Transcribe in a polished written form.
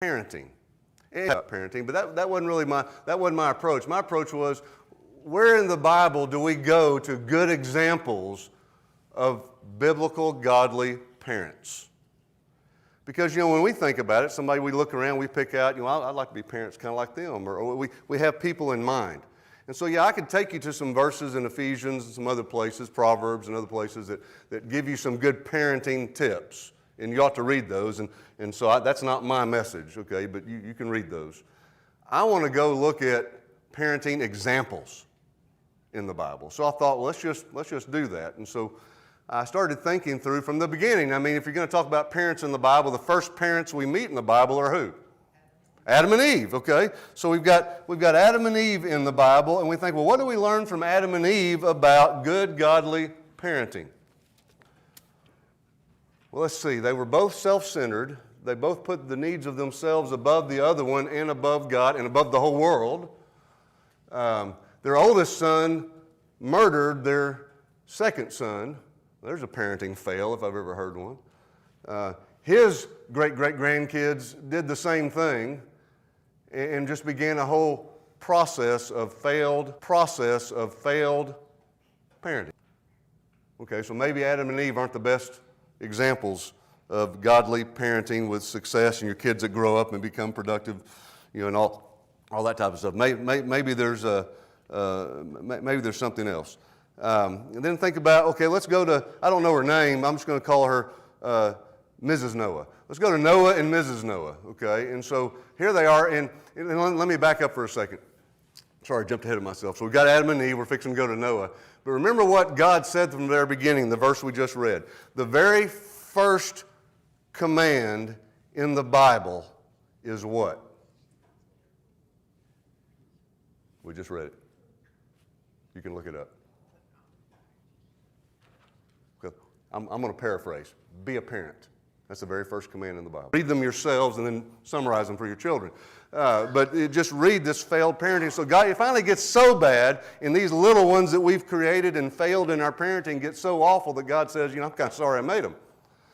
parenting. And parenting, but that wasn't really my approach. My approach was, where in the Bible do we go to good examples of biblical, godly parents? Because, when we think about it, somebody we look around, we pick out, I'd like to be parents kind of like them, or we have people in mind. And so, I could take you to some verses in Ephesians and some other places, Proverbs and other places that give you some good parenting tips. And you ought to read those. And so that's not my message, okay, but you can read those. I want to go look at parenting examples in the Bible. So I thought, well, let's just do that. And so I started thinking through from the beginning. I mean, if you're going to talk about parents in the Bible, the first parents we meet in the Bible are who? Adam and Eve, okay? So we've got Adam and Eve in the Bible, and we think, well, what do we learn from Adam and Eve about good, godly parenting? Well, let's see. They were both self-centered. They both put the needs of themselves above the other one and above God and above the whole world. Their oldest son murdered their second son. There's a parenting fail if I've ever heard one. His great-great-grandkids did the same thing and just began a whole process of failed parenting. Okay, so maybe Adam and Eve aren't the best examples of godly parenting with success and your kids that grow up and become productive, and all that type of stuff. Maybe there's something else. And then think about, okay, let's go to, I don't know her name, I'm just going to call her Mrs. Noah. Let's go to Noah and Mrs. Noah, okay? And so here they are, and let me back up for a second. Sorry, I jumped ahead of myself. So we've got Adam and Eve, we're fixing to go to Noah. But remember what God said from the very beginning, the verse we just read. The very first command in the Bible is what? We just read it. You can look it up. I'm going to paraphrase. Be a parent. That's the very first command in the Bible. Read them yourselves and then summarize them for your children. But just read this failed parenting. So God, it finally gets so bad, and these little ones that we've created and failed in our parenting get so awful that God says, I'm kind of sorry I made them.